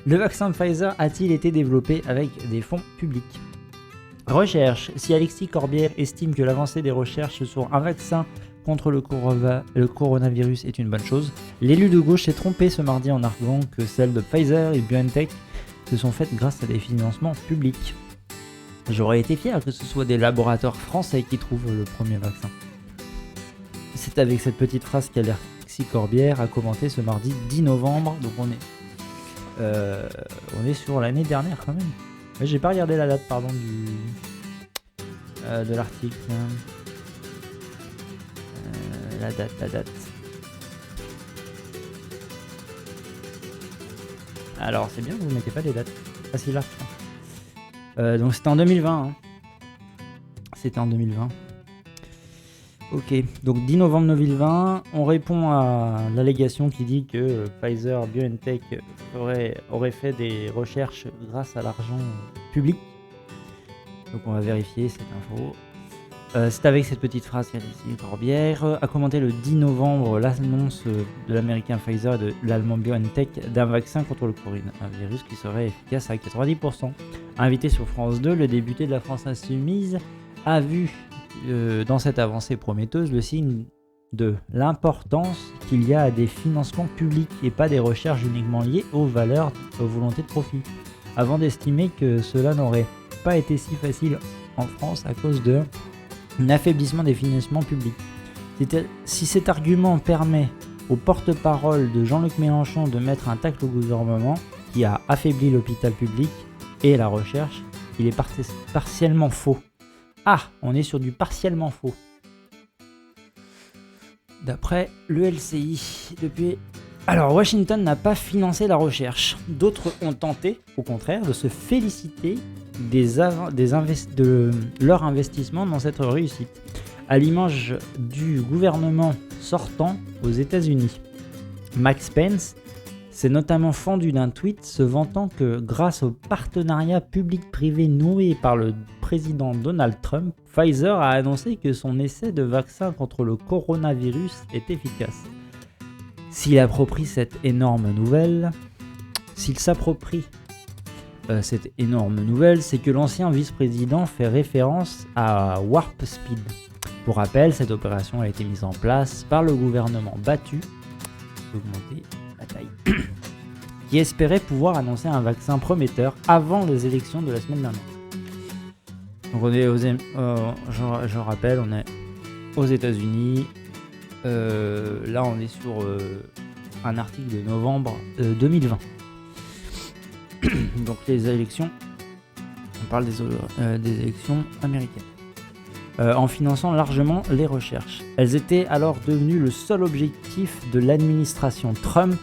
Le vaccin Pfizer a-t-il été développé avec des fonds publics? Recherche. Si Alexis Corbière estime que l'avancée des recherches sur un vaccin contre le coronavirus est une bonne chose, l'élu de gauche s'est trompé ce mardi en arguant que celles de Pfizer et BioNTech se sont faites grâce à des financements publics. J'aurais été fier que ce soit des laboratoires français qui trouvent le premier vaccin. C'est avec cette petite phrase qu'Alexis Corbière a commenté ce mardi 10 novembre, donc on est sur l'année dernière quand même. Mais j'ai pas regardé la date, pardon, de l'article. La date. Alors c'est bien que vous mettez pas les dates. Facile là. Donc c'était en 2020. Hein. C'était en 2020. Ok, donc 10 novembre 2020, on répond à l'allégation qui dit que Pfizer, BioNTech aurait fait des recherches grâce à l'argent public. Donc on va vérifier cette info. C'est avec cette petite phrase qu'Alexis Corbière a commenté le 10 novembre l'annonce de l'américain Pfizer et de l'allemand BioNTech d'un vaccin contre le coronavirus qui serait efficace à 90%. Invité sur France 2, le député de la France Insoumise a vu dans cette avancée prometteuse le signe de l'importance qu'il y a à des financements publics et pas des recherches uniquement liées aux valeurs, aux volontés de profit, avant d'estimer que cela n'aurait pas été si facile en France à cause d'un affaiblissement des financements publics. Si cet argument permet au porte-parole de Jean-Luc Mélenchon de mettre un tacle au gouvernement qui a affaibli l'hôpital public et la recherche, il est partiellement faux. Ah, on est sur du partiellement faux. D'après le LCI, Alors, Washington n'a pas financé la recherche. D'autres ont tenté, au contraire, de se féliciter de leur investissement dans cette réussite, à l'image du gouvernement sortant aux États-Unis. Max Pence s'est notamment fendu d'un tweet se vantant que grâce au partenariat public-privé noué par le président Donald Trump, Pfizer a annoncé que son essai de vaccin contre le coronavirus est efficace. S'il s'approprie cette énorme nouvelle, c'est que l'ancien vice-président fait référence à Warp Speed. Pour rappel, cette opération a été mise en place par le gouvernement battu, augmenter la taille, qui espérait pouvoir annoncer un vaccin prometteur avant les élections de la semaine dernière. Donc on est je rappelle, on est aux États-Unis. Là, on est sur un article de novembre 2020. Donc les élections, on parle des élections américaines. En finançant largement les recherches. Elles étaient alors devenues le seul objectif de l'administration Trump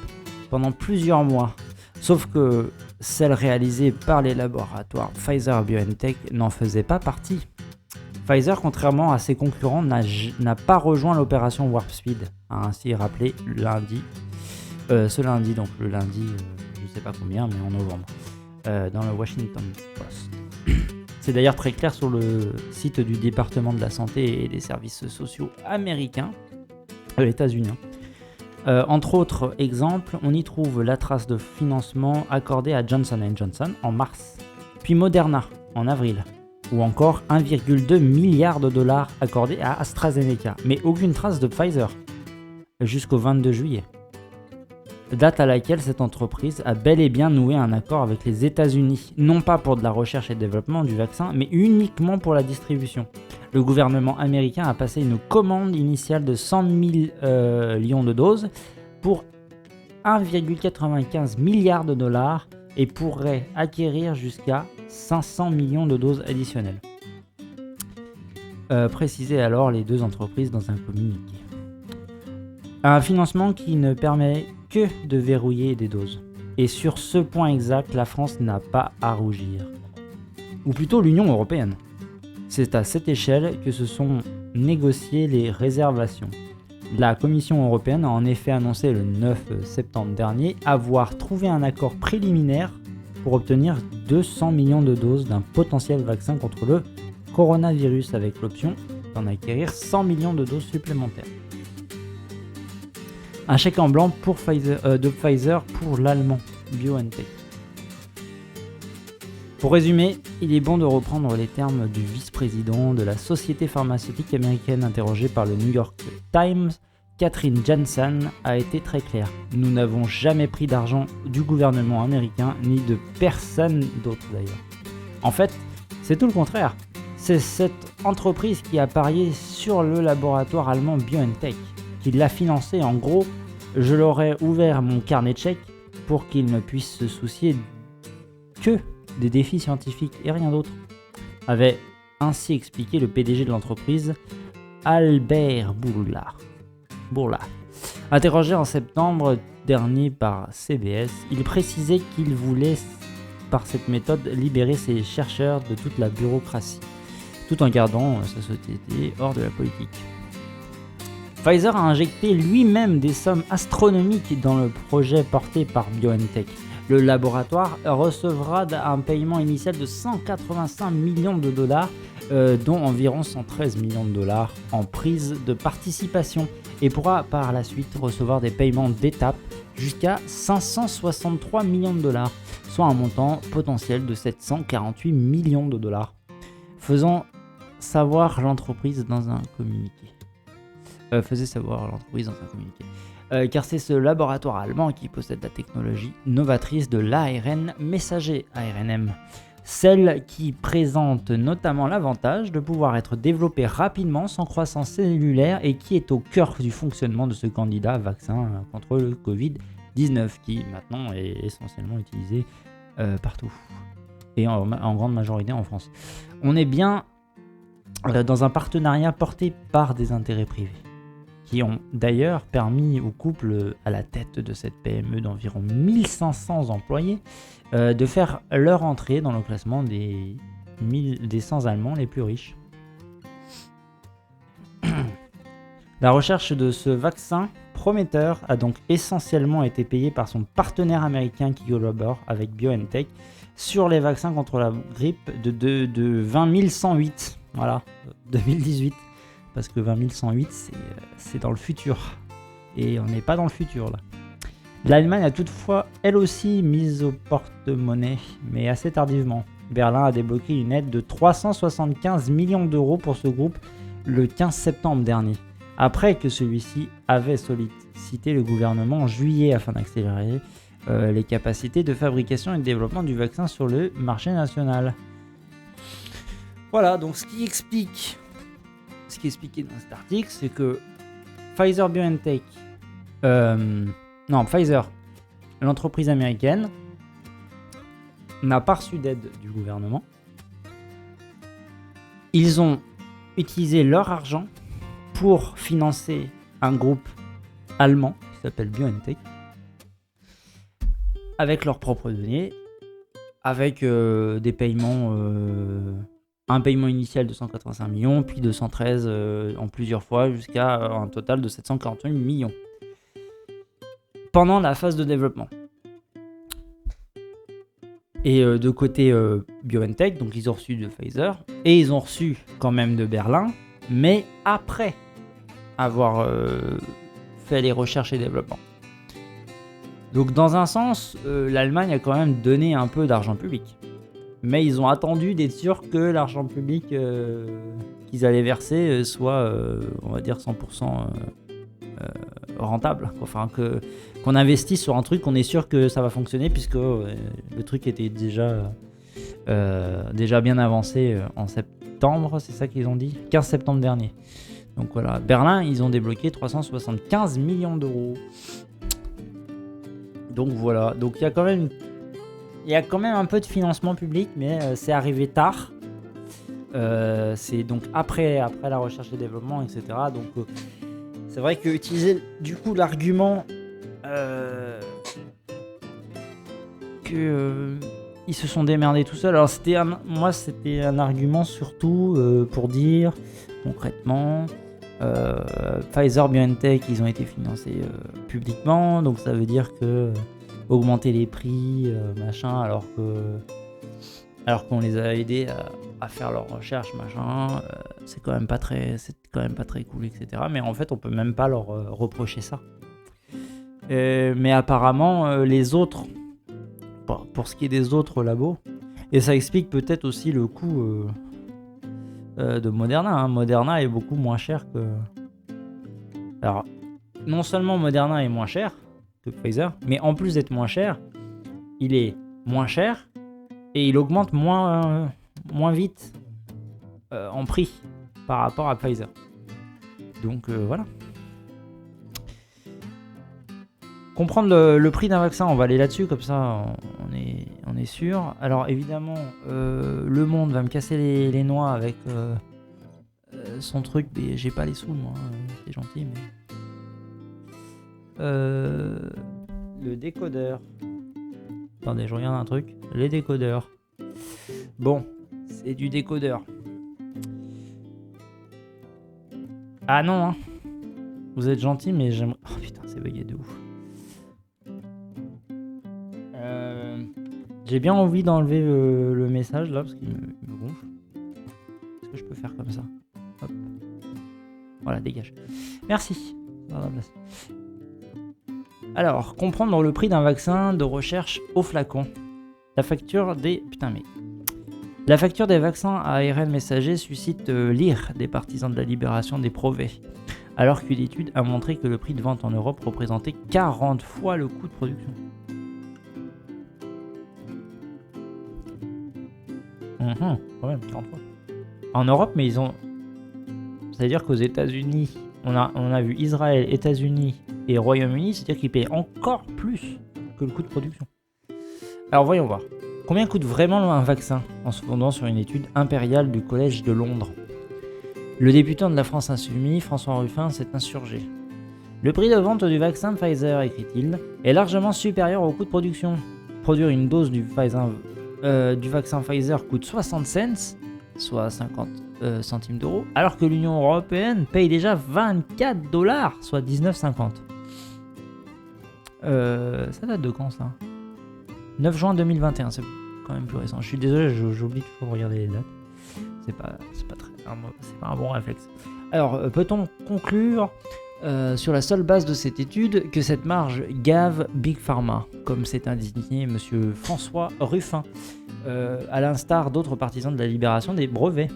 pendant plusieurs mois. Sauf que celles réalisées par les laboratoires Pfizer et BioNTech n'en faisaient pas partie. Pfizer, contrairement à ses concurrents, n'a pas rejoint l'opération Warp Speed, a ainsi rappelé ce lundi, donc le lundi, je ne sais pas combien, mais en novembre, dans le Washington Post. C'est d'ailleurs très clair sur le site du département de la santé et des services sociaux américains, aux États-Unis. Entre autres exemples, on y trouve la trace de financement accordé à Johnson & Johnson en mars, puis Moderna en avril, ou encore 1,2 milliard de dollars accordés à AstraZeneca, mais aucune trace de Pfizer, jusqu'au 22 juillet. Date à laquelle cette entreprise a bel et bien noué un accord avec les États-Unis, non pas pour de la recherche et développement du vaccin, mais uniquement pour la distribution. Le gouvernement américain a passé une commande initiale de 100 millions de doses pour 1,95 milliard de dollars et pourrait acquérir jusqu'à 500 millions de doses additionnelles. Précisaient alors les deux entreprises dans un communiqué. Un financement qui ne permet que de verrouiller des doses. Et sur ce point exact, la France n'a pas à rougir. Ou plutôt l'Union européenne. C'est à cette échelle que se sont négociées les réservations. La Commission européenne a en effet annoncé le 9 septembre dernier avoir trouvé un accord préliminaire pour obtenir 200 millions de doses d'un potentiel vaccin contre le coronavirus avec l'option d'en acquérir 100 millions de doses supplémentaires. Un chèque en blanc de Pfizer pour l'allemand BioNTech. Pour résumer, il est bon de reprendre les termes du vice-président de la société pharmaceutique américaine interrogé par le New York Times. Catherine Janssen a été très claire. Nous n'avons jamais pris d'argent du gouvernement américain, ni de personne d'autre d'ailleurs. En fait, c'est tout le contraire. C'est cette entreprise qui a parié sur le laboratoire allemand BioNTech, qui l'a financé. En gros, je leur ai ouvert mon carnet de chèques pour qu'ils ne puissent se soucier que des défis scientifiques et rien d'autre. Avait ainsi expliqué le PDG de l'entreprise, Albert Bourla. Interrogé en septembre dernier par CBS, il précisait qu'il voulait, par cette méthode, libérer ses chercheurs de toute la bureaucratie, tout en gardant sa société hors de la politique. Pfizer a injecté lui-même des sommes astronomiques dans le projet porté par BioNTech. Le laboratoire recevra un paiement initial de 185 millions de dollars, dont environ 113 millions de dollars en prise de participation, et pourra par la suite recevoir des paiements d'étape jusqu'à 563 millions de dollars, soit un montant potentiel de 748 millions de dollars, faisait savoir l'entreprise dans un communiqué. Car c'est ce laboratoire allemand qui possède la technologie novatrice de l'ARN messager, ARNM, celle qui présente notamment l'avantage de pouvoir être développée rapidement sans croissance cellulaire et qui est au cœur du fonctionnement de ce candidat vaccin contre le Covid-19 qui maintenant est essentiellement utilisé partout et en grande majorité en France. On est bien dans un partenariat porté par des intérêts privés, qui ont d'ailleurs permis au couple à la tête de cette PME d'environ 1500 employés de faire leur entrée dans le classement des 100 Allemands les plus riches. La recherche de ce vaccin prometteur a donc essentiellement été payée par son partenaire américain qui collabore avec BioNTech sur les vaccins contre la grippe de 20 108, voilà, 2018. Parce que 20 108, c'est dans le futur. Et on n'est pas dans le futur, là. L'Allemagne a toutefois, elle aussi, mise au porte-monnaie, mais assez tardivement. Berlin a débloqué une aide de 375 millions d'euros pour ce groupe le 15 septembre dernier, après que celui-ci avait sollicité le gouvernement en juillet afin d'accélérer les capacités de fabrication et de développement du vaccin sur le marché national. Voilà, donc ce qui est expliqué dans cet article, c'est que Pfizer, l'entreprise américaine, n'a pas reçu d'aide du gouvernement. Ils ont utilisé leur argent pour financer un groupe allemand qui s'appelle BioNTech, avec leurs propres deniers, avec des paiements... un paiement initial de 185 millions, puis de 113 en plusieurs fois, jusqu'à un total de 748 millions. Pendant la phase de développement. Et de côté BioNTech, donc ils ont reçu de Pfizer, et ils ont reçu quand même de Berlin, mais après avoir fait les recherches et développement. Donc dans un sens, l'Allemagne a quand même donné un peu d'argent public. Mais ils ont attendu d'être sûrs que l'argent public qu'ils allaient verser soit, on va dire, 100% rentable. Enfin, qu'on investisse sur un truc, qu'on est sûr que ça va fonctionner, puisque le truc était déjà bien avancé en septembre, c'est ça qu'ils ont dit, 15 septembre dernier. Donc voilà, Berlin, ils ont débloqué 375 millions d'euros. Donc voilà, donc il y a quand même un peu de financement public, mais c'est arrivé tard. C'est donc après la recherche et développement, etc. Donc c'est vrai que utiliser du coup l'argument que ils se sont démerdés tout seuls. Alors c'était un argument surtout pour dire concrètement Pfizer, BioNTech, ils ont été financés publiquement, donc ça veut dire que augmenter les prix, machin, alors qu'on les a aidés à faire leurs recherches, machin, c'est quand même pas très cool, etc. Mais en fait, on peut même pas leur reprocher ça. Mais apparemment, les autres, pour ce qui est des autres labos, Et ça explique peut-être aussi le coût de Moderna. Hein. Moderna est beaucoup moins cher que... Alors, non seulement Moderna est moins cher que Pfizer, mais en plus d'être moins cher, il est moins cher et il augmente moins vite en prix par rapport à Pfizer. Donc voilà. Comprendre le prix d'un vaccin, on va aller là-dessus, comme ça on est sûr. Alors évidemment, Le Monde va me casser les noix avec son truc, mais j'ai pas les sous moi, c'est gentil, mais... le décodeur. Attendez, je regarde un truc. Les décodeurs. Bon, c'est du décodeur. Ah non, hein. Vous êtes gentil, mais j'aimerais... Oh putain, c'est bugué de ouf. J'ai bien envie d'enlever le message là, parce qu'il me gonfle. Est-ce que je peux faire comme ça? Hop. Voilà, dégage. Merci. Dans la place. Alors, comprendre le prix d'un vaccin de recherche au flacon. La facture des... Putain, mais... La facture des vaccins à ARN messager suscite l'ire des partisans de la libération des brevets, alors qu'une étude a montré que le prix de vente en Europe représentait 40 fois le coût de production. Quand même, 40 fois. En Europe, mais ils ont... C'est-à-dire qu'aux États-Unis, on a vu Israël, États-Unis et Royaume-Uni, c'est-à-dire qu'ils payent encore plus que le coût de production. Alors voyons voir. Combien coûte vraiment un vaccin en se fondant sur une étude impériale du Collège de Londres? Le députant de la France Insoumise, François Ruffin, s'est insurgé. Le prix de vente du vaccin Pfizer, écrit-il, est largement supérieur au coût de production. Produire une dose du vaccin Pfizer coûte 60 cents, soit 50 centimes d'euros, alors que l'Union européenne paye déjà 24 $, soit 19,50. Ça date de quand ça? 9 juin 2021, c'est quand même plus récent. Je suis désolé, j'oublie toujours de regarder les dates. C'est pas un bon réflexe. Alors, peut-on conclure sur la seule base de cette étude que cette marge gave Big Pharma, comme s'est indigné monsieur François Ruffin, à l'instar d'autres partisans de la libération des brevets?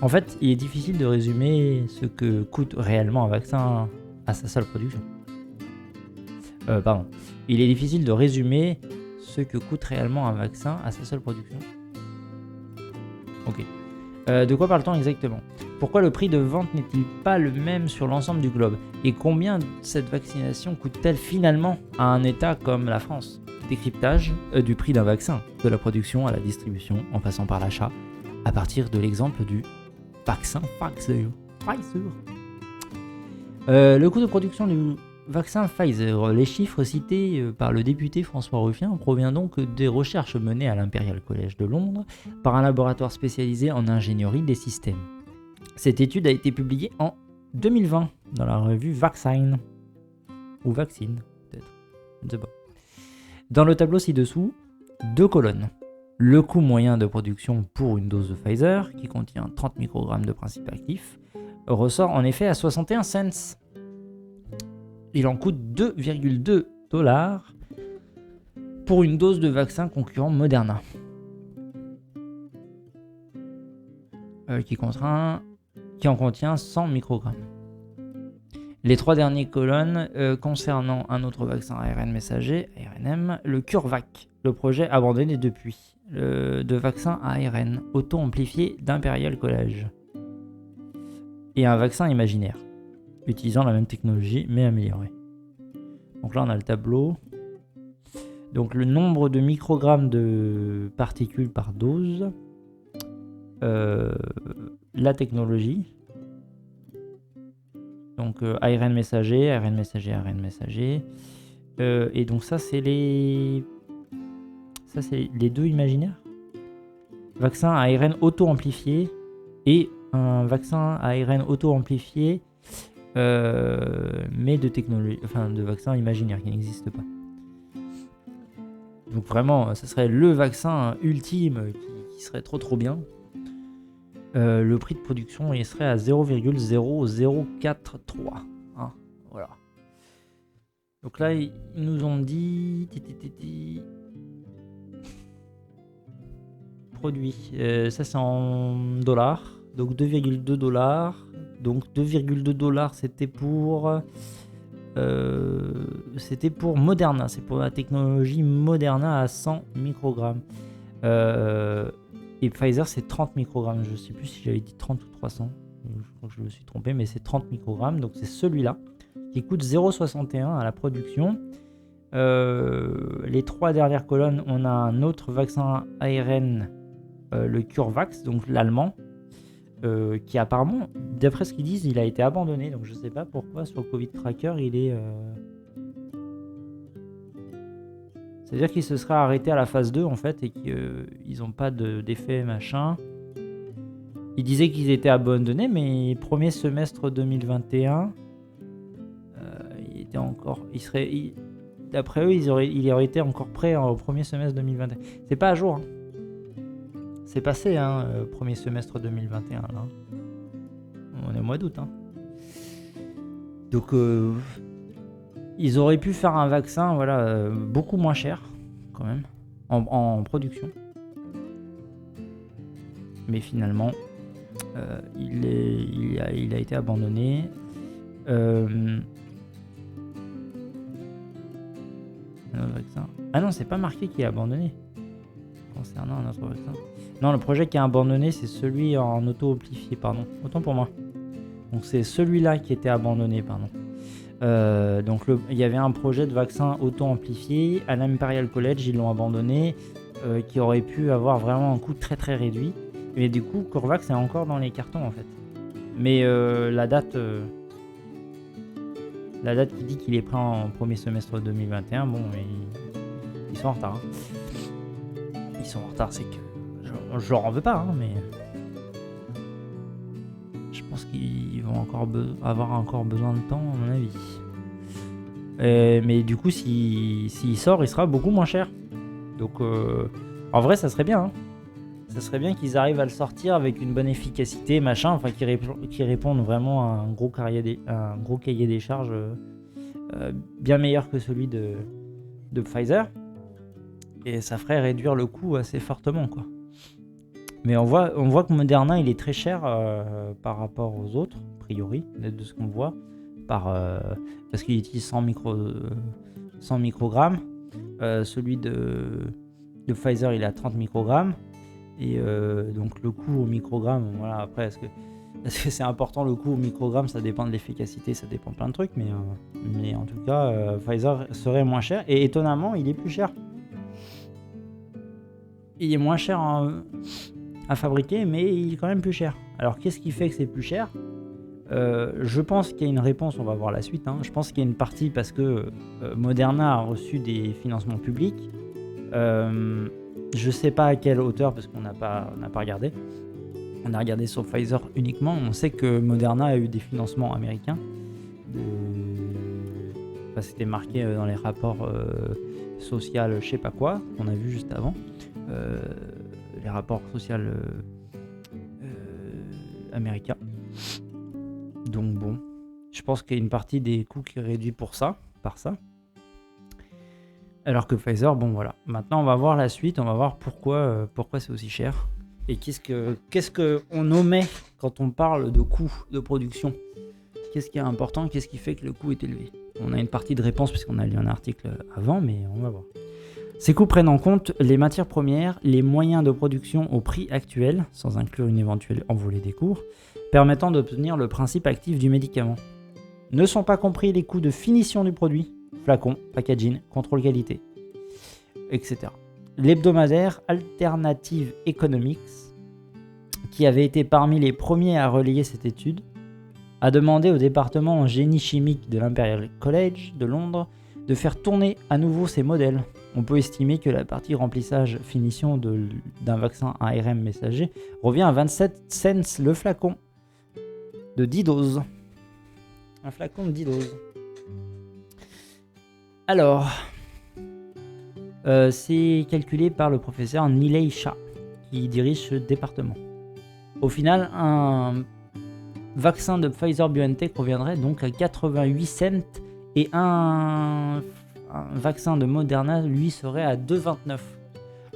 En fait, il est difficile de résumer ce que coûte réellement un vaccin à sa seule production. Il est difficile de résumer ce que coûte réellement un vaccin à sa seule production. Ok. De quoi parle-t-on exactement? Pourquoi le prix de vente n'est-il pas le même sur l'ensemble du globe? Et combien cette vaccination coûte-t-elle finalement à un État comme la France? Décryptage du prix d'un vaccin, de la production à la distribution, en passant par l'achat, à partir de l'exemple du vaccin Pfizer. Le coût de production du vaccin Pfizer. Les chiffres cités par le député François Ruffin proviennent donc des recherches menées à l'Imperial College de Londres par un laboratoire spécialisé en ingénierie des systèmes. Cette étude a été publiée en 2020 dans la revue Vaccine. Ou Vaccine, peut-être. Je ne sais pas. Dans le tableau ci-dessous, 2 colonnes. Le coût moyen de production pour une dose de Pfizer, qui contient 30 microgrammes de principe actif, ressort en effet à 61 cents. Il en coûte 2,2 $ pour une dose de vaccin concurrent Moderna, qui en contient 100 microgrammes. Les 3 dernières colonnes concernant un autre vaccin ARN messager, ARNM, le CureVac, le projet abandonné depuis, de vaccin ARN auto-amplifié d'Imperial College, et un vaccin imaginaire, utilisant la même technologie mais améliorée. Donc là on a le tableau. Donc le nombre de microgrammes de particules par dose, la technologie, donc ARN messager, ARN messager, ARN messager, et donc ça c'est les 2 imaginaires. Vaccin ARN auto-amplifié et un vaccin ARN auto-amplifié, mais de technologie, enfin de vaccin imaginaire qui n'existe pas. Donc vraiment, ce serait le vaccin ultime qui serait trop bien. Le prix de production il serait à 0,0043. Hein, voilà. Donc là, ils nous ont dit... produit. Ça, c'est en dollars. Donc 2,2 dollars. Donc 2,2 dollars, c'était pour Moderna. C'est pour la technologie Moderna à 100 microgrammes. Et Pfizer, c'est 30 microgrammes. Je ne sais plus si j'avais dit 30 ou 300. Je crois que je me suis trompé, mais c'est 30 microgrammes. Donc c'est celui-là qui coûte 0,61 à la production. Les 3 dernières colonnes, on a un autre vaccin ARN, le CureVac, donc l'allemand, qui apparemment, d'après ce qu'ils disent, il a été abandonné. Donc je sais pas pourquoi sur le Covid Tracker il est... C'est-à-dire qu'il se serait arrêté à la phase 2 en fait et qu'ils n'ont pas d'effet machin. Ils disaient qu'ils étaient abandonnés, mais premier semestre 2021, il était encore... D'après eux, il aurait été encore prêt au premier semestre 2021. C'est pas à jour. Hein. C'est passé, premier semestre 2021. Là. On est au mois d'août. Hein. Donc, ils auraient pu faire un vaccin beaucoup moins cher, quand même, en production. Mais finalement, il a été abandonné. Vaccin. Ah non, c'est pas marqué qu'il est abandonné concernant un autre vaccin. Non, le projet qui est abandonné, c'est celui en auto-amplifié, pardon. Autant pour moi. Donc c'est celui-là qui était abandonné, pardon. Donc il y avait un projet de vaccin auto-amplifié à l'Imperial College, ils l'ont abandonné, qui aurait pu avoir vraiment un coût très très réduit. Mais du coup, CureVac est encore dans les cartons en fait. Mais la date qui dit qu'il est prêt en premier semestre 2021, bon, ils sont en retard. Hein. Ils sont en retard, c'est que je leur en veux pas, hein, mais je pense qu'ils vont avoir encore besoin de temps, à mon avis. Mais du coup, s'il sort, il sera beaucoup moins cher. Donc, en vrai, ça serait bien. Hein. Ça serait bien qu'ils arrivent à le sortir avec une bonne efficacité, machin, enfin qu'ils répondent vraiment à un gros cahier des charges bien meilleur que celui de Pfizer. Et ça ferait réduire le coût assez fortement, quoi. Mais on voit que Moderna, il est très cher par rapport aux autres, a priori, de ce qu'on voit, parce qu'il utilise 100 microgrammes. Celui de Pfizer, il est à 30 microgrammes. Et donc le coût au microgramme, voilà, après, est-ce que c'est important le coût au microgramme? Ça dépend de l'efficacité, ça dépend de plein de trucs, mais en tout cas, Pfizer serait moins cher. Et étonnamment, il est plus cher. Il est moins cher à fabriquer, mais il est quand même plus cher. Alors qu'est-ce qui fait que c'est plus cher? Je pense qu'il y a une réponse, on va voir la suite. Hein. Je pense qu'il y a une partie parce que Moderna a reçu des financements publics. Je sais pas à quelle hauteur parce qu'on n'a pas regardé. On a regardé sur Pfizer uniquement. On sait que Moderna a eu des financements américains. Enfin, c'était marqué dans les rapports sociaux, je sais pas quoi, qu'on a vu juste avant. Les rapports sociaux américains. Donc bon, je pense qu'il y a une partie des coûts qui est réduit par ça. Alors que Pfizer, bon voilà. Maintenant, on va voir la suite, on va voir pourquoi c'est aussi cher. Et qu'est-ce qu'on omet quand on parle de coût de production? Qu'est-ce qui est important? Qu'est-ce qui fait que le coût est élevé? On a une partie de réponse puisqu'on a lu un article avant, mais on va voir. Ces coûts prennent en compte les matières premières, les moyens de production au prix actuel, sans inclure une éventuelle envolée des cours, permettant d'obtenir le principe actif du médicament. Ne sont pas compris les coûts de finition du produit, flacon, packaging, contrôle qualité, etc. L'hebdomadaire Alternative Economics, qui avait été parmi les premiers à relayer cette étude, a demandé au département en génie chimique de l'Imperial College de Londres de faire tourner à nouveau ces modèles. On peut estimer que la partie remplissage finition d'un vaccin ARN messager revient à 27 cents le flacon de 10 doses. Un flacon de 10 doses. Alors, c'est calculé par le professeur Nilay Shah, qui dirige ce département. Au final, un vaccin de Pfizer-BioNTech reviendrait donc à 88 cents et un vaccin de Moderna, lui, serait à 2,29.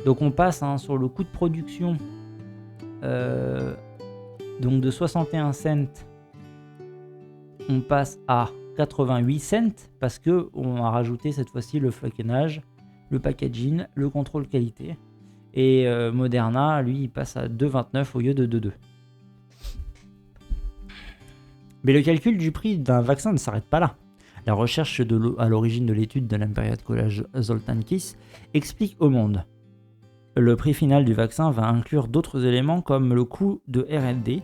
Donc on passe sur le coût de production donc de 61 cents, on passe à 88 cents parce qu'on a rajouté cette fois-ci le floconnage, le packaging, le contrôle qualité. Et Moderna, lui, il passe à 2,29 au lieu de 2,2. Mais le calcul du prix d'un vaccin ne s'arrête pas là. La recherche à l'origine de l'étude de l'Imperial College Zoltankis explique au monde. Le prix final du vaccin va inclure d'autres éléments comme le coût de R&D,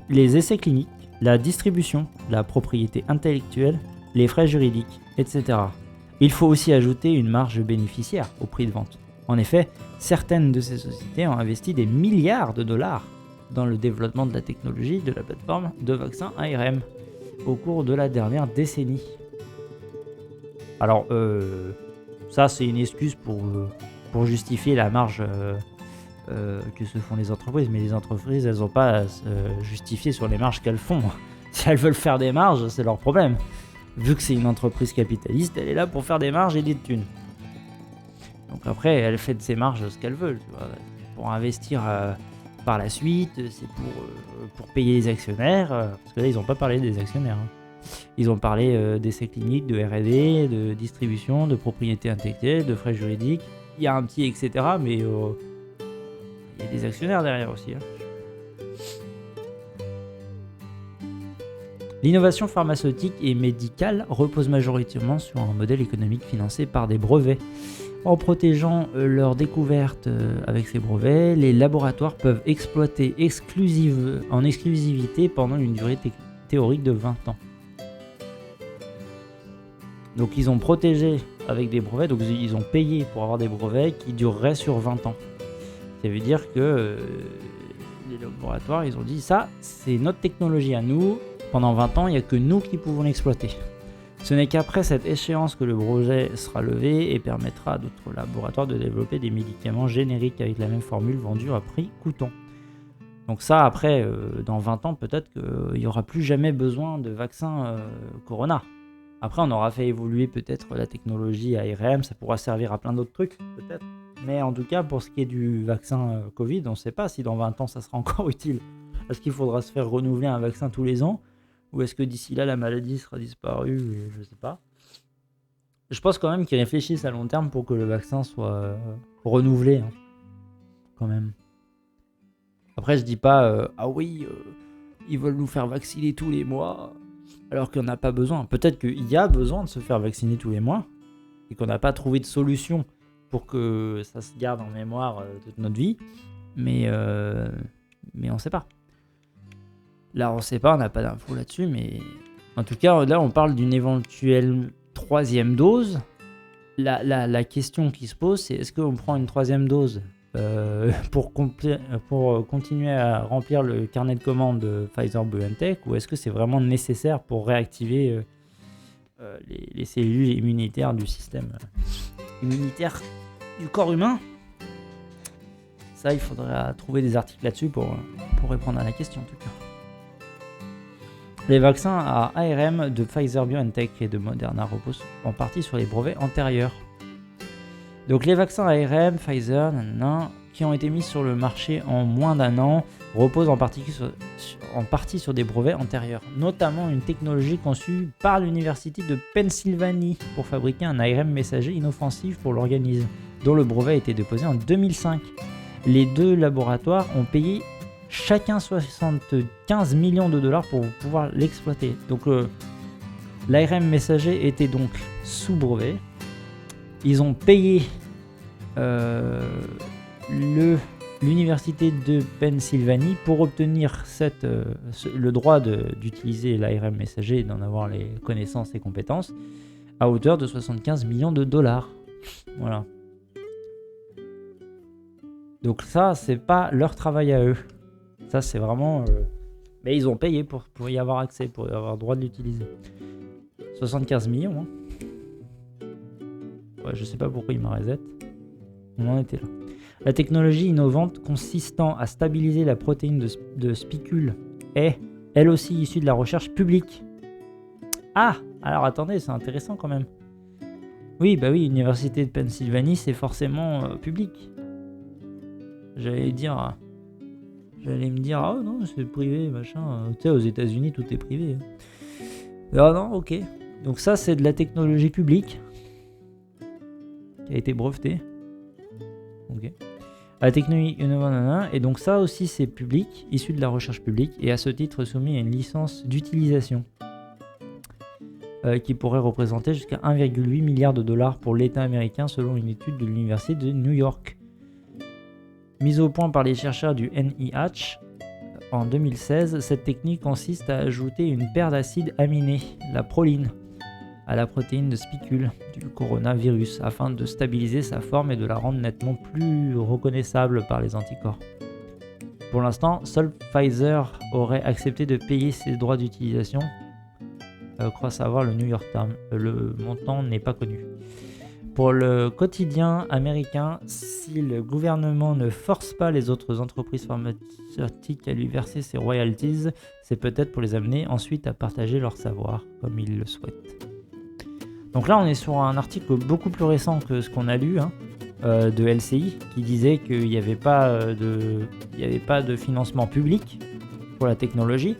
les essais cliniques, la distribution, la propriété intellectuelle, les frais juridiques, etc. Il faut aussi ajouter une marge bénéficiaire au prix de vente. En effet, certaines de ces sociétés ont investi des milliards de dollars dans le développement de la technologie de la plateforme de vaccins ARM au cours de la dernière décennie. Alors, ça c'est une excuse pour justifier la marge que se font les entreprises, mais les entreprises, elles n'ont pas à se justifier sur les marges qu'elles font. Si elles veulent faire des marges, c'est leur problème. Vu que c'est une entreprise capitaliste, elle est là pour faire des marges et des thunes. Donc après, elle fait de ses marges ce qu'elle veut. Tu vois. Pour investir par la suite, c'est pour payer les actionnaires. Parce que là, ils n'ont pas parlé des actionnaires. Ils ont parlé d'essais cliniques, de R&D, de distribution, de propriété intellectuelle, de frais juridiques. Il y a un petit etc. Mais il y a des actionnaires derrière aussi. L'innovation pharmaceutique et médicale repose majoritairement sur un modèle économique financé par des brevets. En protégeant leurs découvertes avec ces brevets, les laboratoires peuvent exploiter en exclusivité pendant une durée théorique de 20 ans. Donc ils ont protégé avec des brevets, donc ils ont payé pour avoir des brevets qui dureraient sur 20 ans. Ça veut dire que les laboratoires, ils ont dit ça, c'est notre technologie à nous, pendant 20 ans, il n'y a que nous qui pouvons l'exploiter. Ce n'est qu'après cette échéance que le brevet sera levé et permettra à d'autres laboratoires de développer des médicaments génériques avec la même formule vendue à prix coûtant. Donc ça, après, dans 20 ans, peut-être qu'il n'y aura plus jamais besoin de vaccin Corona. Après, on aura fait évoluer peut-être la technologie ARM, ça pourra servir à plein d'autres trucs, peut-être. Mais en tout cas, pour ce qui est du vaccin Covid, on ne sait pas si dans 20 ans, ça sera encore utile. Est-ce qu'il faudra se faire renouveler un vaccin tous les ans ? Ou est-ce que d'ici là, la maladie sera disparue ? Je ne sais pas. Je pense quand même qu'ils réfléchissent à long terme pour que le vaccin soit renouvelé. Quand même. Après, je dis pas, ah oui, ils veulent nous faire vacciner tous les mois, alors qu'on n'a pas besoin. Peut-être qu'il y a besoin de se faire vacciner tous les mois, et qu'on n'a pas trouvé de solution pour que ça se garde en mémoire toute notre vie. Mais on ne sait pas. Là, on ne sait pas, on n'a pas d'infos là-dessus, mais en tout cas, là, on parle d'une éventuelle 3e dose. La question qui se pose, c'est est-ce qu'on prend une 3e dose pour continuer à remplir le carnet de commandes de Pfizer-BioNTech, ou est-ce que c'est vraiment nécessaire pour réactiver les cellules immunitaires du système immunitaire du corps humain ? Ça, il faudra trouver des articles là-dessus pour répondre à la question, en tout cas. Les vaccins à ARM de Pfizer-BioNTech et de Moderna reposent en partie sur les brevets antérieurs. Donc les vaccins ARM, Pfizer, qui ont été mis sur le marché en moins d'un an, reposent en partie sur des brevets antérieurs, notamment une technologie conçue par l'université de Pennsylvanie pour fabriquer un ARM messager inoffensif pour l'organisme, dont le brevet a été déposé en 2005. Les deux laboratoires ont payé chacun 75 millions de dollars pour pouvoir l'exploiter. Donc l'ARM messager était donc sous brevet. Ils ont payé l'université de Pennsylvanie pour obtenir le droit d'utiliser l'ARM messager et d'en avoir les connaissances et compétences à hauteur de 75 millions de dollars. Voilà. Donc ça, c'est pas leur travail à eux. Ça, c'est vraiment... Mais ils ont payé pour y avoir accès, pour avoir le droit de l'utiliser. 75 millions, hein. Ouais, je sais pas pourquoi il m'a reset. On en était là. La technologie innovante consistant à stabiliser la protéine de spicule est, elle aussi, issue de la recherche publique. Ah, alors attendez, c'est intéressant quand même. Oui, bah oui, l'université de Pennsylvanie, c'est forcément public. J'allais me dire, ah non, c'est privé, machin. Tu sais, aux États-Unis, tout est privé. Ah non, ok. Donc ça, c'est de la technologie publique qui a été brevetée. Ok. La technologie, et donc ça aussi, c'est public, issu de la recherche publique, et à ce titre soumis à une licence d'utilisation qui pourrait représenter jusqu'à 1,8 milliard de dollars pour l'État américain selon une étude de l'Université de New York. Mise au point par les chercheurs du NIH en 2016, cette technique consiste à ajouter une paire d'acides aminés, la proline, à la protéine de spicule du coronavirus afin de stabiliser sa forme et de la rendre nettement plus reconnaissable par les anticorps. Pour l'instant, seul Pfizer aurait accepté de payer ses droits d'utilisation, croit savoir le New York Times. Le montant n'est pas connu. Pour le quotidien américain, si le gouvernement ne force pas les autres entreprises pharmaceutiques à lui verser ses royalties, c'est peut-être pour les amener ensuite à partager leur savoir, comme ils le souhaitent. Donc là, on est sur un article beaucoup plus récent que ce qu'on a lu, de LCI, qui disait qu'il n'y avait pas de financement public pour la technologie.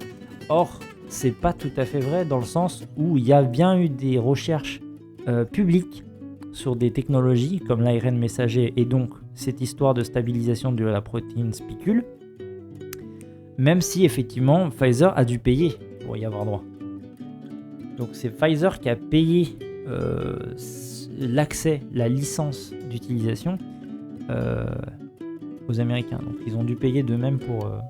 Or, c'est pas tout à fait vrai dans le sens où il y a bien eu des recherches publiques sur des technologies comme l'ARN messager et donc cette histoire de stabilisation de la protéine spicule, même si effectivement Pfizer a dû payer pour y avoir droit. Donc c'est Pfizer qui a payé l'accès, la licence d'utilisation aux Américains. Donc ils ont dû payer d'eux-mêmes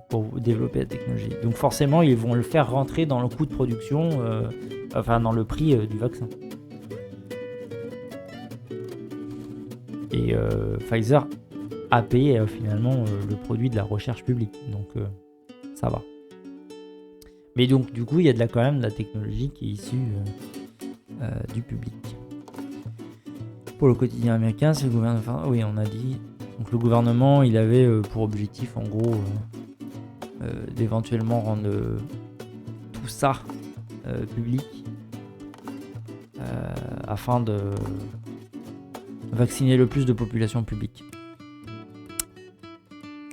pour développer la technologie. Donc forcément, ils vont le faire rentrer dans le coût de production, dans le prix du vaccin. Et Pfizer a payé finalement le produit de la recherche publique. Donc ça va. Mais donc du coup, il y a quand même de la technologie qui est issue du public. Pour le quotidien américain, c'est le gouvernement. Oui, on a dit. Donc le gouvernement, il avait pour objectif, en gros, d'éventuellement rendre tout ça public afin de vacciner le plus de population publique.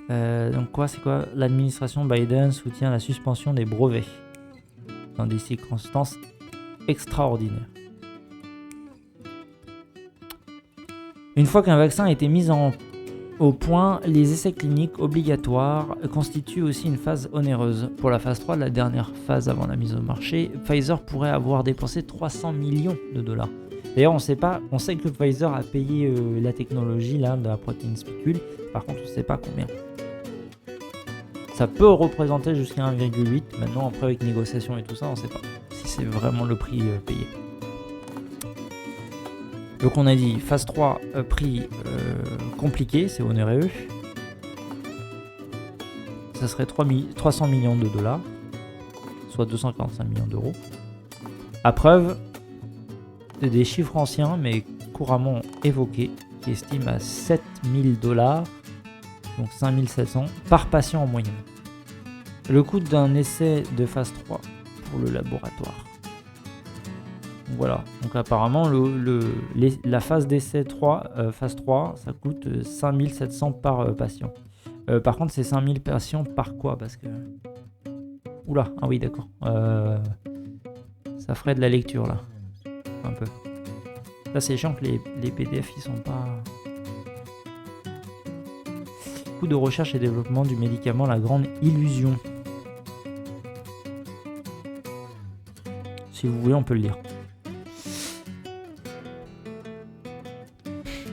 Donc c'est quoi ? L'administration Biden soutient la suspension des brevets dans des circonstances extraordinaires. Une fois qu'un vaccin a été mis au point, les essais cliniques obligatoires constituent aussi une phase onéreuse. Pour la phase 3, la dernière phase avant la mise au marché, Pfizer pourrait avoir dépensé 300 millions de dollars. D'ailleurs, on sait que Pfizer a payé la technologie là, de la protéine spicule, par contre on ne sait pas combien. Ça peut représenter jusqu'à 1,8, maintenant après avec négociation et tout ça, on ne sait pas si c'est vraiment le prix payé. Donc on a dit phase 3, prix compliqué, c'est onéreux. Ça serait 300 millions de dollars, soit 245 millions d'euros. À preuve des chiffres anciens mais couramment évoqués, qui estiment à 7000 $, donc 5700 par patient en moyenne. Le coût d'un essai de phase 3 pour le laboratoire. Voilà, donc apparemment la phase d'essai 3, phase 3, ça coûte 5700 par patient. Par contre, c'est 5000 patients par quoi ? Parce que... Oula, ah oui, d'accord. Ça ferait de la lecture là. Un peu. Là, c'est chiant que les PDF, ils sont pas... Coût de recherche et développement du médicament, la grande illusion. Si vous voulez, on peut le lire.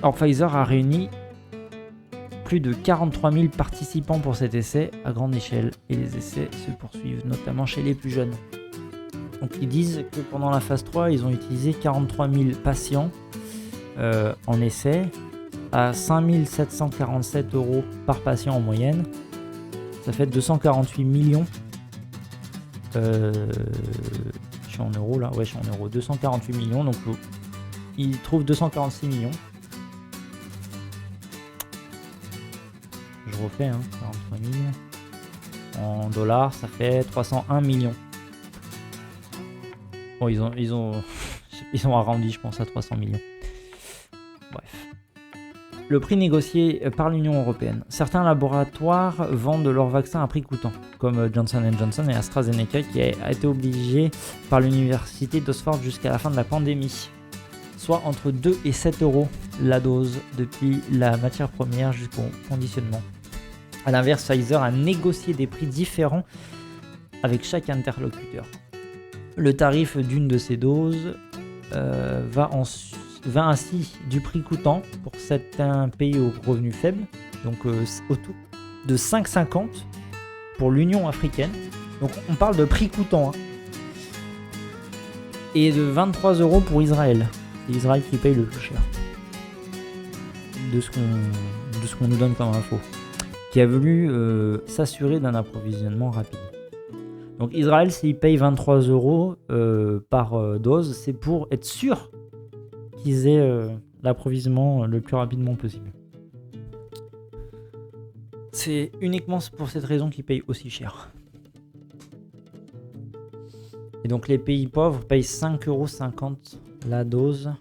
Or, Pfizer a réuni plus de 43 000 participants pour cet essai à grande échelle et les essais se poursuivent notamment chez les plus jeunes. Donc ils disent que pendant la phase 3, ils ont utilisé 43 000 patients en essai à 5 747 € par patient en moyenne. Ça fait 248 millions. Je suis en euros là, ouais je suis en euros. 248 millions, donc ils trouvent 246 millions. Je refais, 43 millions. En dollars, ça fait 301 millions. Bon, ils ont arrondi, je pense, à 300 millions. Bref. Le prix négocié par l'Union européenne. Certains laboratoires vendent leurs vaccins à prix coûtant, comme Johnson & Johnson et AstraZeneca, qui a été obligé par l'université d'Oxford jusqu'à la fin de la pandémie, soit entre 2 et 7 euros la dose, depuis la matière première jusqu'au conditionnement. A l'inverse, Pfizer a négocié des prix différents avec chaque interlocuteur. Le tarif d'une de ces doses va ainsi du prix coûtant pour certains pays aux revenus faibles, donc autour de 5,50 pour l'Union africaine. Donc on parle de prix coûtant. Et de 23 euros pour Israël. C'est Israël qui paye le plus cher. De ce qu'on nous donne comme info. Qui a voulu s'assurer d'un approvisionnement rapide. Donc Israël, s'il paye 23 euros par dose, c'est pour être sûr qu'ils aient l'approvisionnement le plus rapidement possible. C'est uniquement pour cette raison qu'ils payent aussi cher. Et donc les pays pauvres payent 5,50 € la dose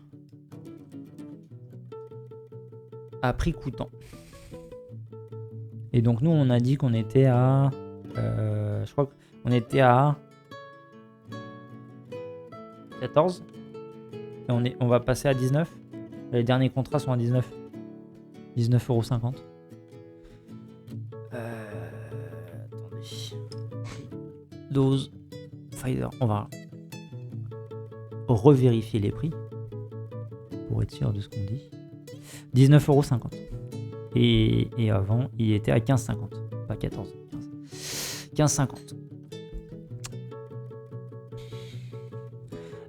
à prix coûtant. Et donc nous on a dit qu'on était à... je crois qu'on était à 14. Et on va passer à 19. Les derniers contrats sont à 19. 19,50 €. Attendez. Dose Pfizer. On va revérifier les prix pour être sûr de ce qu'on dit. 19,50 €. Et avant, il était à 15,50 €. Pas 14. 15,50 €.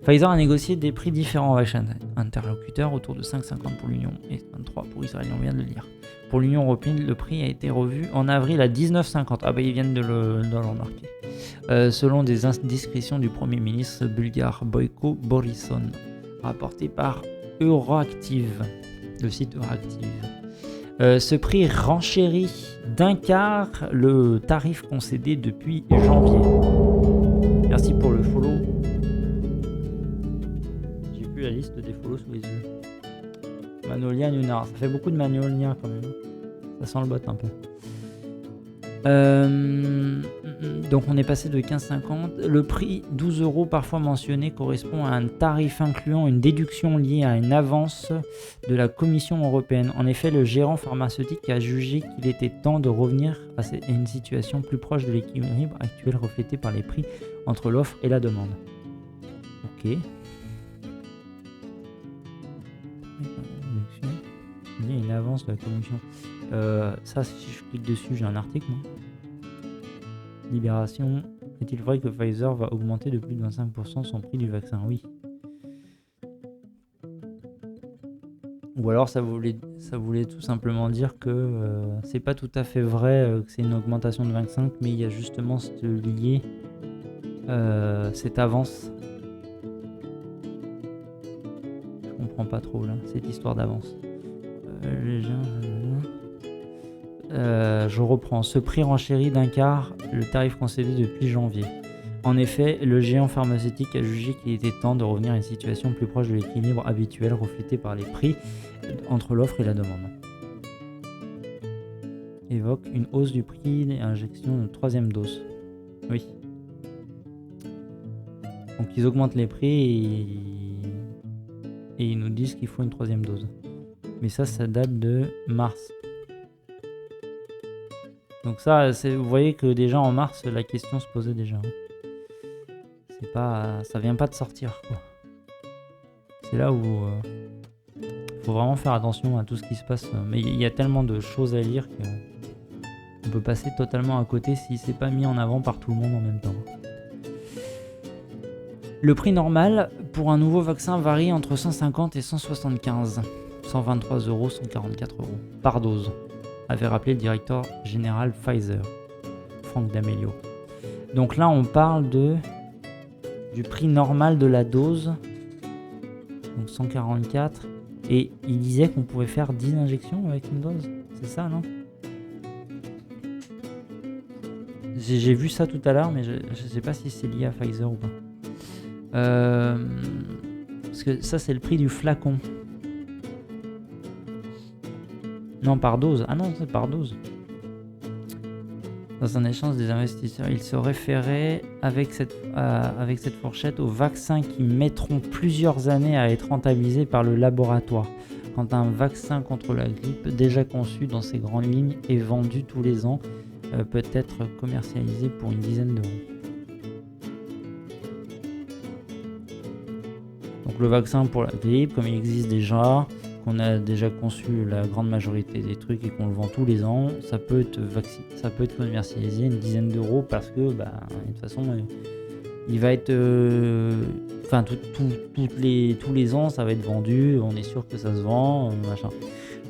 Pfizer a négocié des prix différents avec chaque interlocuteur, autour de 5,50 pour l'Union et 23 pour Israël, on vient de le lire. Pour l'Union européenne, le prix a été revu en avril à 19,50 €. Ah bah ils viennent de le remarquer. Selon des indiscrétions du Premier ministre bulgare Boyko Borisson, rapporté par Euroactiv, le site Euroactiv. Ce prix renchérit d'un quart le tarif concédé depuis janvier. Merci pour le follow. J'ai plus la liste des follows sous les yeux. Manolia Nunar, ça fait beaucoup de Manolia quand même. Ça sent le bot un peu. Donc on est passé de 15,50. Le prix 12 € parfois mentionné correspond à un tarif incluant une déduction liée à une avance de la Commission européenne. En effet, le gérant pharmaceutique a jugé qu'il était temps de revenir à une situation plus proche de l'équilibre actuel reflété par les prix entre l'offre et la demande. Ok. Il y a une avance de la Commission. Ça, si je clique dessus, j'ai un article. Non ? Libération. Est-il vrai que Pfizer va augmenter de plus de 25% son prix du vaccin ? Oui. Ou alors ça voulait tout simplement dire que c'est pas tout à fait vrai que c'est une augmentation de 25, mais il y a justement cette avance. Je comprends pas trop là, cette histoire d'avance. Je reprends. Ce prix renchérit d'un quart le tarif concédé depuis janvier. En effet, le géant pharmaceutique a jugé qu'il était temps de revenir à une situation plus proche de l'équilibre habituel reflété par les prix entre l'offre et la demande. Évoque une hausse du prix d'injection de troisième dose. Oui. Donc ils augmentent les prix et ils nous disent qu'il faut une troisième dose. Mais ça date de mars. Donc ça, vous voyez que déjà en mars, la question se posait déjà. Ça vient pas de sortir, quoi. C'est là où faut vraiment faire attention à tout ce qui se passe. Mais il y a tellement de choses à lire qu'on peut passer totalement à côté si c'est pas mis en avant par tout le monde en même temps. Le prix normal pour un nouveau vaccin varie entre 150 et 175. 123 €, 144 € par dose, avait rappelé le directeur général Pfizer, Frank D'Amelio. Donc là, on parle du prix normal de la dose, donc 144, et il disait qu'on pouvait faire 10 injections avec une dose, c'est ça, non ? J'ai vu ça tout à l'heure, mais je sais pas si c'est lié à Pfizer ou pas. Parce que ça, c'est le prix du flacon. Non, par dose. Ah non, c'est par dose. Dans un échange des investisseurs, ils se référaient avec cette fourchette aux vaccins qui mettront plusieurs années à être rentabilisés par le laboratoire. Quand un vaccin contre la grippe, déjà conçu dans ses grandes lignes et vendu tous les ans, peut être commercialisé pour une dizaine d'euros. Donc le vaccin pour la grippe, comme il existe déjà, qu'on a déjà conçu la grande majorité des trucs et qu'on le vend tous les ans, ça peut être commercialisé une dizaine d'euros parce que de toute façon il va être tous les ans ça va être vendu, on est sûr que ça se vend, machin.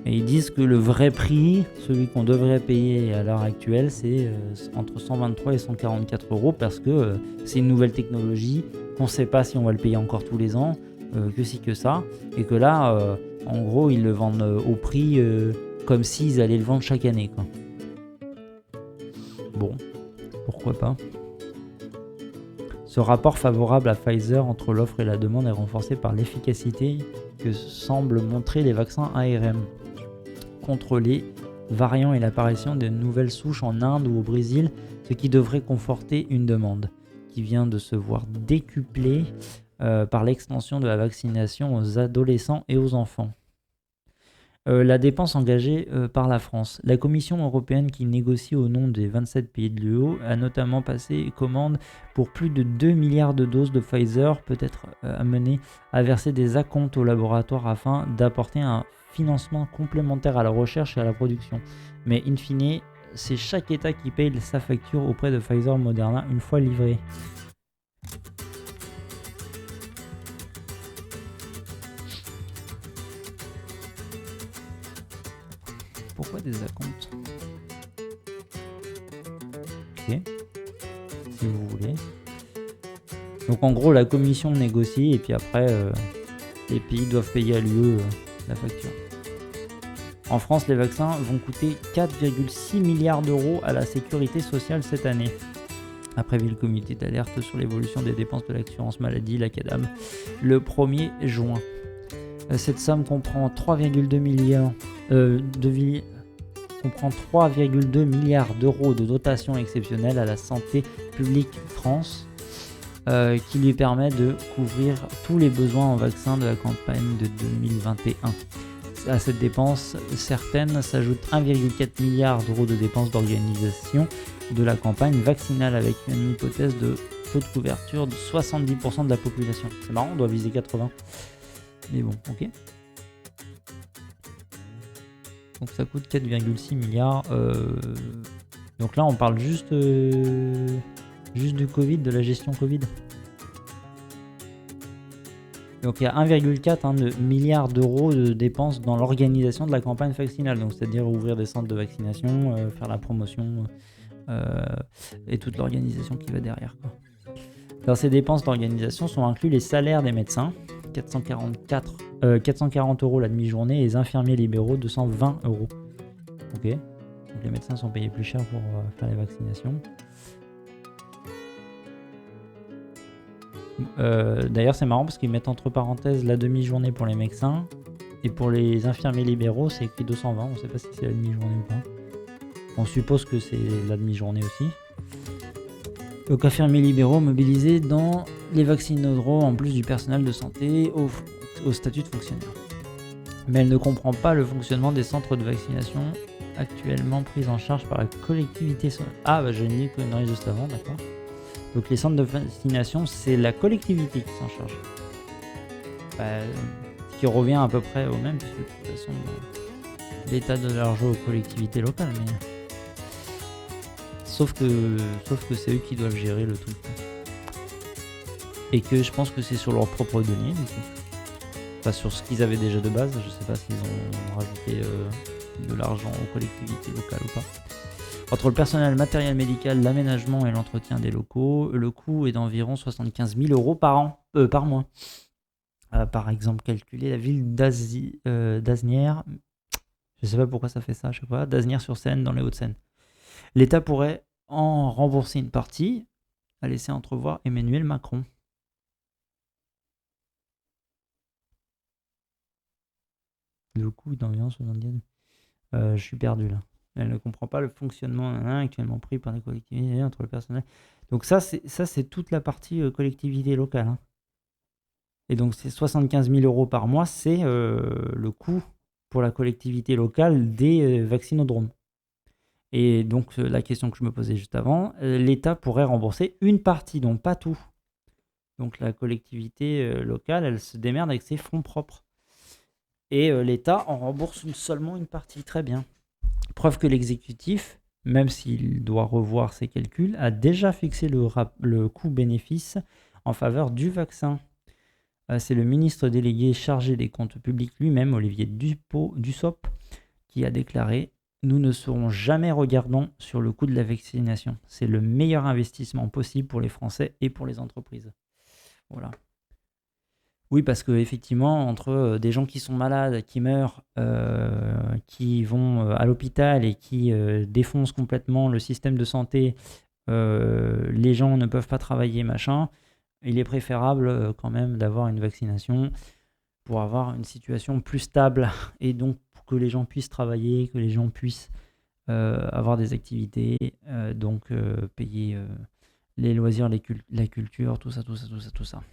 Et ils disent que le vrai prix, celui qu'on devrait payer à l'heure actuelle, c'est entre 123 et 144 euros parce que c'est une nouvelle technologie, qu'on ne sait pas si on va le payer encore tous les ans, que si que ça, et que là, en gros, ils le vendent au prix comme s'ils allaient le vendre chaque année, quoi. Bon, pourquoi pas. Ce rapport favorable à Pfizer entre l'offre et la demande est renforcé par l'efficacité que semblent montrer les vaccins ARN contre les variants et l'apparition de nouvelles souches en Inde ou au Brésil, ce qui devrait conforter une demande qui vient de se voir décuplée par l'extension de la vaccination aux adolescents et aux enfants. La dépense engagée par la France. La Commission européenne, qui négocie au nom des 27 pays de l'UE, a notamment passé commande pour plus de 2 milliards de doses de Pfizer, peut être amenée à verser des acomptes aux laboratoires afin d'apporter un financement complémentaire à la recherche et à la production. Mais in fine, c'est chaque État qui paye sa facture auprès de Pfizer Moderna une fois livrée. Pourquoi des acomptes? Ok, si vous voulez. Donc en gros, la commission négocie et puis après, les pays doivent payer à l'UE la facture. En France, les vaccins vont coûter 4,6 milliards d'euros à la sécurité sociale cette année, a prévu le comité d'alerte sur l'évolution des dépenses de l'assurance maladie, la CADAM, le 1er juin. Cette somme comprend 3,2 milliards d'euros de dotation exceptionnelle à la santé publique France, qui lui permet de couvrir tous les besoins en vaccins de la campagne de 2021. À cette dépense, certaines s'ajoutent 1,4 milliard d'euros de dépenses d'organisation de la campagne vaccinale avec une hypothèse de taux de couverture de 70% de la population. C'est marrant, on doit viser 80. Mais bon, ok. Donc ça coûte 4,6 milliards. Donc là, on parle juste du Covid, de la gestion Covid. Donc il y a 1,4 milliard d'euros de dépenses dans l'organisation de la campagne vaccinale. Donc c'est-à-dire ouvrir des centres de vaccination, faire la promotion et toute l'organisation qui va derrière, quoi. Dans ces dépenses d'organisation sont inclus les salaires des médecins, 440 euros la demi-journée, et les infirmiers libéraux, 220 euros. Ok, donc les médecins sont payés plus cher pour faire les vaccinations. D'ailleurs, c'est marrant parce qu'ils mettent entre parenthèses la demi-journée pour les médecins et pour les infirmiers libéraux, c'est écrit 220. On ne sait pas si c'est la demi-journée ou pas. On suppose que c'est la demi-journée aussi. Donc infirmiers libéraux mobilisés dans les vaccinodromes en plus du personnel de santé au statut de fonctionnaire. Mais elle ne comprend pas le fonctionnement des centres de vaccination actuellement pris en charge par la collectivité. Ah j'ai mis une connerie juste avant, d'accord. Donc les centres de vaccination, c'est la collectivité qui s'en charge. Ce qui revient à peu près au même, puisque de toute façon l'État donne l'argent aux collectivités locales, mais sauf que c'est eux qui doivent gérer le tout. Et que je pense que c'est sur leurs propres données, du coup. Pas sur ce qu'ils avaient déjà de base, je sais pas s'ils ont rajouté de l'argent aux collectivités locales ou pas. Entre le personnel matériel médical, l'aménagement et l'entretien des locaux, le coût est d'environ 75 000 euros par mois. Par exemple, calculer la ville d'Asnières, je sais pas pourquoi ça fait ça à chaque fois, d'Asnières-sur-Seine dans les Hauts-de-Seine. L'État pourrait en rembourser une partie, a laissé entrevoir Emmanuel Macron. Le coût est d'environ 70 000. Je suis perdu là. Elle ne comprend pas le fonctionnement actuellement pris par les collectivités entre le personnel. Donc ça c'est toute la partie collectivité locale, hein. Et donc c'est 75 000 euros par mois, c'est le coût pour la collectivité locale des vaccinodromes. Et donc la question que je me posais juste avant, l'État pourrait rembourser une partie, donc pas tout. Donc la collectivité locale, elle se démerde avec ses fonds propres. Et l'État en rembourse seulement une partie. Très bien. Preuve que l'exécutif, même s'il doit revoir ses calculs, a déjà fixé le coût-bénéfice en faveur du vaccin. C'est le ministre délégué chargé des comptes publics lui-même, Olivier Dussopt, qui a déclaré: nous ne serons jamais regardants sur le coût de la vaccination. C'est le meilleur investissement possible pour les Français et pour les entreprises. Voilà. Oui, parce qu'effectivement, entre des gens qui sont malades, qui meurent, qui vont à l'hôpital et qui défoncent complètement le système de santé, les gens ne peuvent pas travailler, machin, il est préférable quand même d'avoir une vaccination pour avoir une situation plus stable et donc pour que les gens puissent travailler, que les gens puissent avoir des activités, donc payer les loisirs, la culture, tout ça, tout ça, tout ça, tout ça.